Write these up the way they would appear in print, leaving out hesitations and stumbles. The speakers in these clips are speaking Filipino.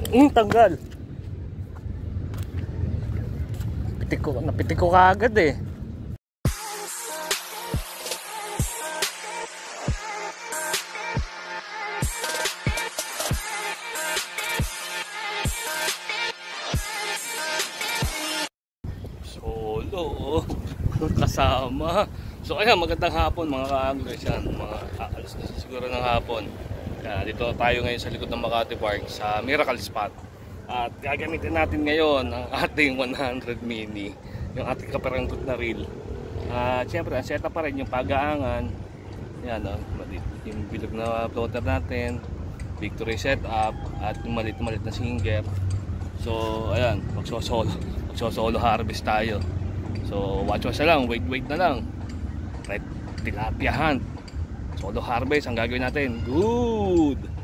Tanggal. Napitik ko kaagad eh. Solo kasama. So ayan, magandang hapon mga ka-anglers yan. Mga alas na siguro ng hapon. Dito tayo ngayon sa likod ng Makati Park sa Miracle Spot. At gagamitin natin ngayon ang ating 100 mini, yung ating kaparanggot na reel. Siyempre, ang setup pa rin yung pag-aangan. Yan, yung bilog na floater natin, victory setup, at yung malit-malit na singer. So ayan, magsosolo harvest tayo. So watch na lang, wait na lang. Right, tilapia hunt, solo harvest ang gagawin natin. Good.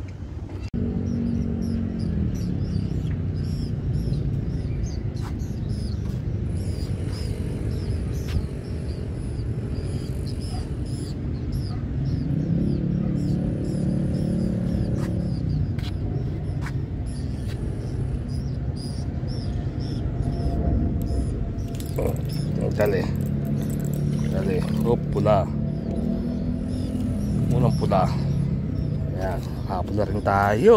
Dali, pula. Unang pula. Ayan, nakapula rin tayo.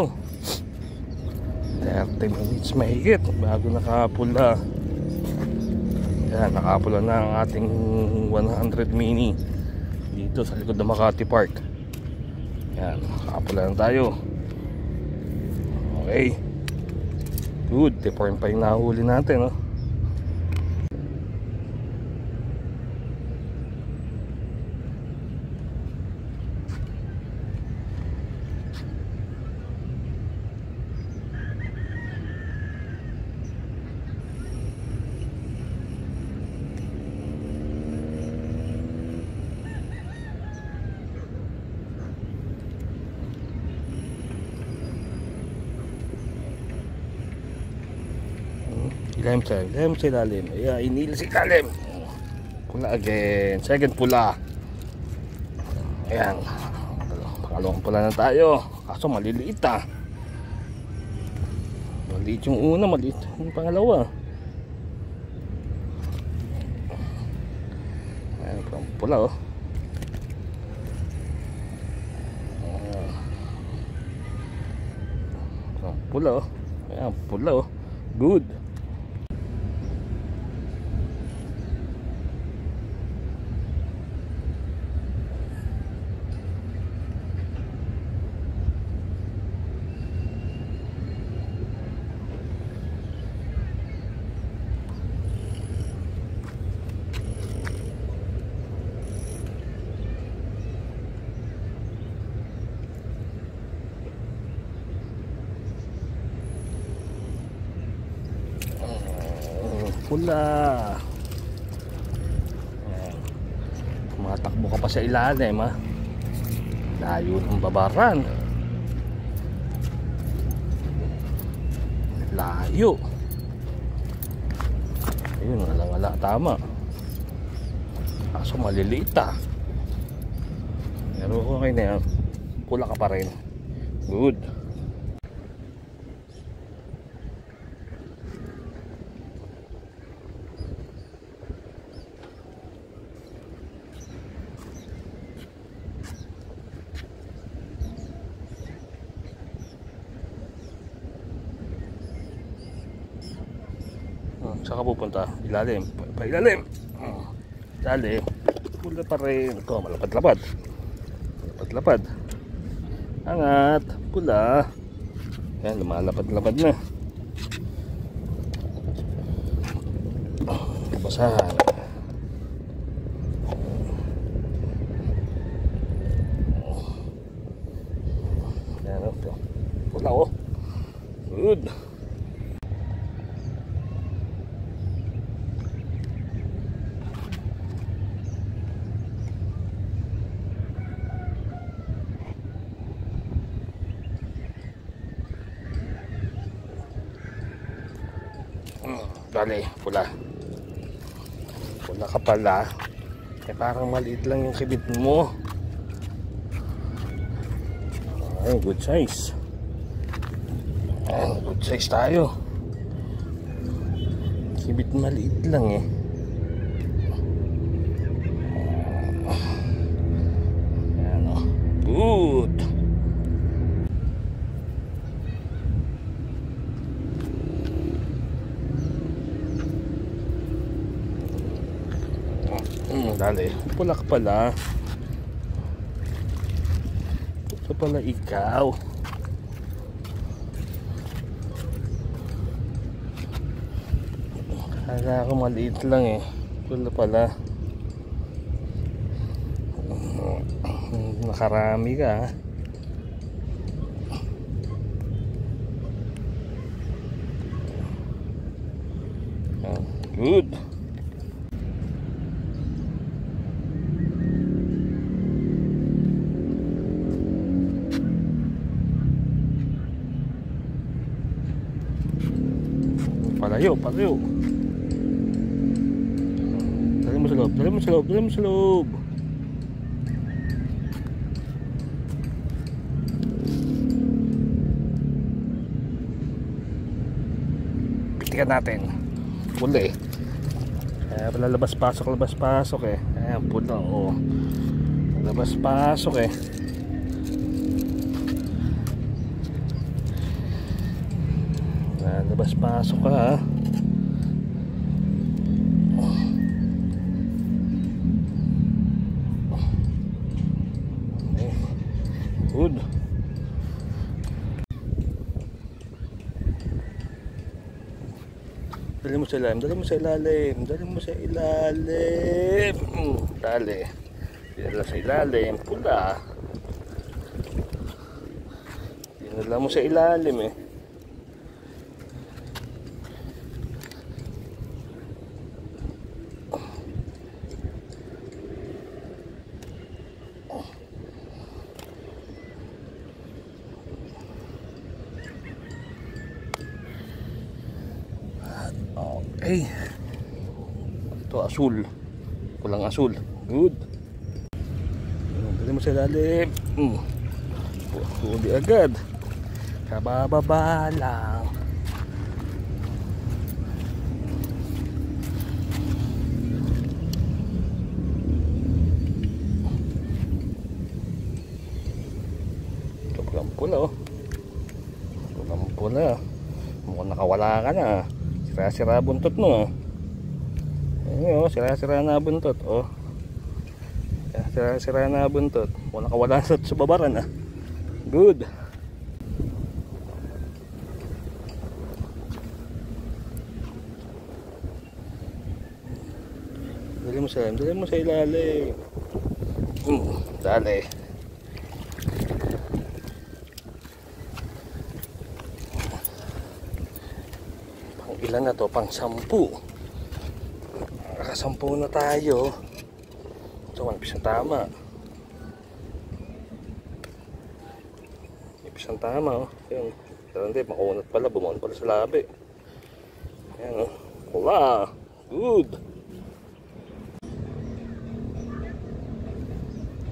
30 minutes mahigit bago nakapula. Ayan, nakapula na ang ating 100 mini dito sa likod ng Makati Park. Ayan, nakapula na tayo. Okay, good. 4 pa yung nahuli natin, no? Ilalim sa ilalim. Ayan, inila sa ilalim. Pula again. Second pula. Ayan, pangalawang pula na tayo. Kaso maliliit ah. Maliit yung una, maliit yung pangalawa. Ayan, pula oh. Pula oh. Ayan, pula oh. Good. Pula. Tumatakbo ka pa sa ilalim ha. Layo ng babaran. Layo. Ayun, wala tama. Kaso maliliit ah. Pero okay na yan. Pula ka pa rin. Good. Saan ka pupunta? Ilalim. Pailalim. Dali. Pula pa rin. Ito, malapad-lapad. Malapad-lapad. Angat. Pula. Yan, lumalapad-lapad na. Basahan. Yan, ito. Pula oh. Good. Dali, pula. Pula ka pala. Eh parang maliit lang yung kibit mo. Ay, good size. Good Good size tayo. Sibit maliit lang eh. Ayan o. Good. Dali. Pulak pala. Ito pala ikaw. Kala ko maliit lang eh. Pula pala. Nakarami ka. Good. Palayo, palayo. Dali mo sa loob, dali mo sa loob, dali mo sa loob. Pitikan natin. Pula eh. Kaya pala labas-pasok eh. Ayan, pula oh. Labas-pasok eh. Labas-pasok ka ha. Okay. Good. Dali mo sa ilalim, dali mo sa ilalim, dali mo sa ilalim. Dali. Dinala sa ilalim, pula. Dinala mo sa ilalim eh. Okay. Ito asul. Kulang asul. Good. Dali mo sa ilalim. Huli agad. Kabababa lang. Kulang pula oh. Kulang pula. Mukhang nakawala ka na. Sira-sira buntot mo. Ayun oh, sira-sira na buntot oh. Sira-sira na buntot. Wala kawala sa babaran ah. Good. Dali mo sa ilalim, dali mo sa ilalim. Dali. Ilan na to? Pang 10. Nakasampu na tayo. Ito, manipis ang tama. Manipis ang tama oh. Yan. Pero hindi, makunat pala. Bumaon pala sa labi. Yan oh. Wala. Good.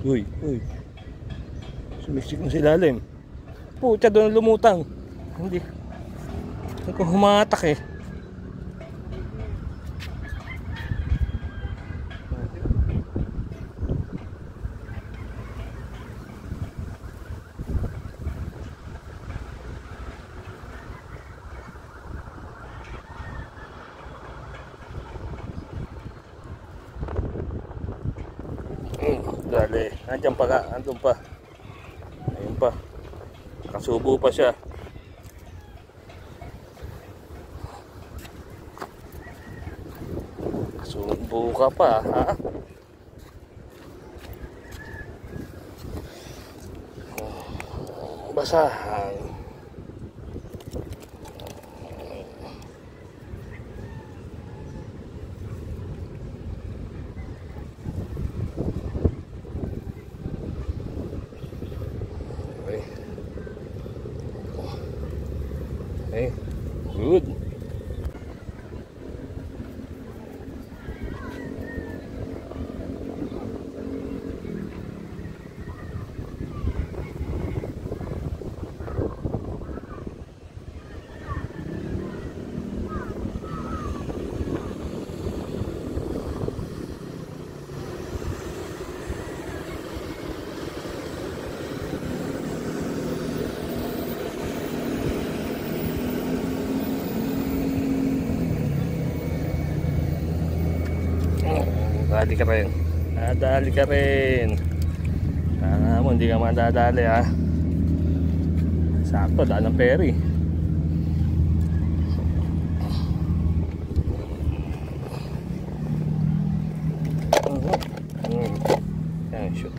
Uy, uy. Sumiksik na sa ilalim. Pucha, doon lumutang. Hindi. Hindi ko humatak eh. Dali, nandiyan pa ka, andun pa. Ayun pa. Nakasubo pa siya. Nakasubo ka pa, ha? Basahan. Okay, good. Nadali ka rin. Nadali ka rin. Sana mo, hindi ka madadali ha. Sakto, daan ng peri. Ayan, shoot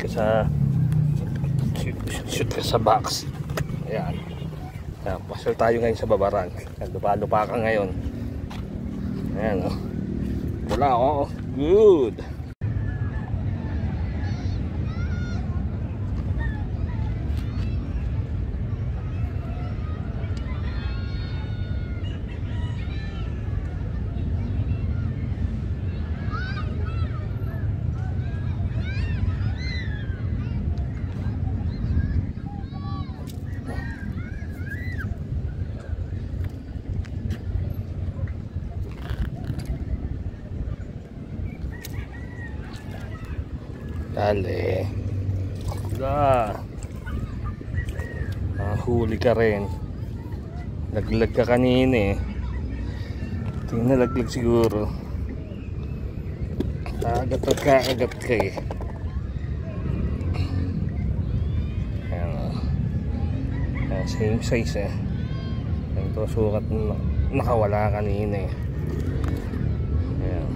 ka sa box. Ayan. Ayan, pasal tayo ngayon sa babaran. Lupa-lupa ka ngayon. Ayan, oh. Wala ako. Good. Dali. Wala. Huli ka rin. Laglag ka kanina eh. Tingnan na laglag siguro. Kagat at kakagat ka eh. Ayan o. Ayan, same size eh. Ito sukat na nakawala kanina eh. Ayan.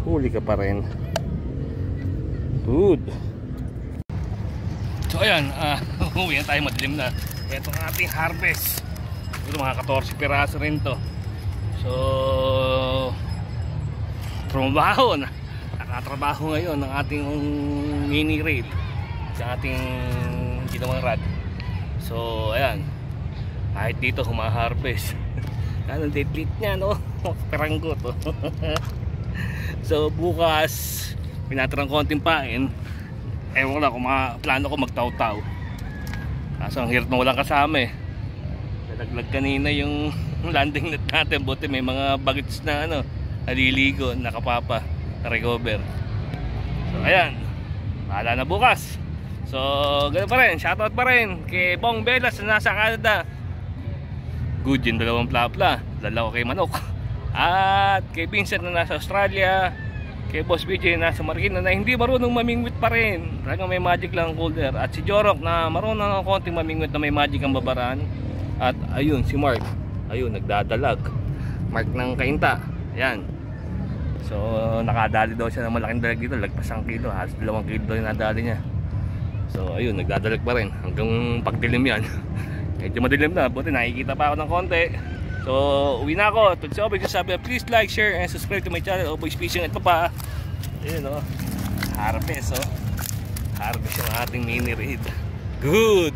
Huli ka pa rin. Good. So ayan, uwi na tayo, madilim na. Ito ang ating harvest. Ito mga 14 piraso rin to. So trabaho na. Nakatrabaho ngayon ng ating mini rail sa ating ginawang rad. So ayan, kahit dito humaharvest. Anong date niya no? Peranggo to. So bukas pinatirang konting pain. Ewan ko lang kung plano ko magtaw-taw. Kaso ang hirap na walang kasama eh. Nalaglag kanina yung landing net natin. Buti may mga bagets na naliligo, nakapapa, na-recover. So ayan, bahala na bukas. So ganun pa rin, shoutout pa rin kay Bong Velas na nasa Canada. Good yung dalawang plapla. Dalawa kay Manok. At kay Vincent na nasa Australia. Kay Boss BJ na sa Marikina na hindi marunong mamingwit pa rin. Talagang may magic lang ang cooler. At si Jorok na marunong ng konting mamingwit na may magic ang babaran. At ayun si Mark. Ayun nagdadalag. Mark ng Kainta. Ayan. So nakadali daw siya ng malaking dalag dito. Lagpas ang kilo. Halos 2 kilo yung nadali niya. So ayun nagdadalag pa rin. Hanggang pagdilim yan. Medyo madilim na. Buti nakikita pa ako ng konti. So, uwi na ako. Tulad sa Oboy, sabi, please like, share, and subscribe to my channel, Oboy's Fishing at Papa. Ayun o. Harvest o. Harvest yung ating mini raid. Good!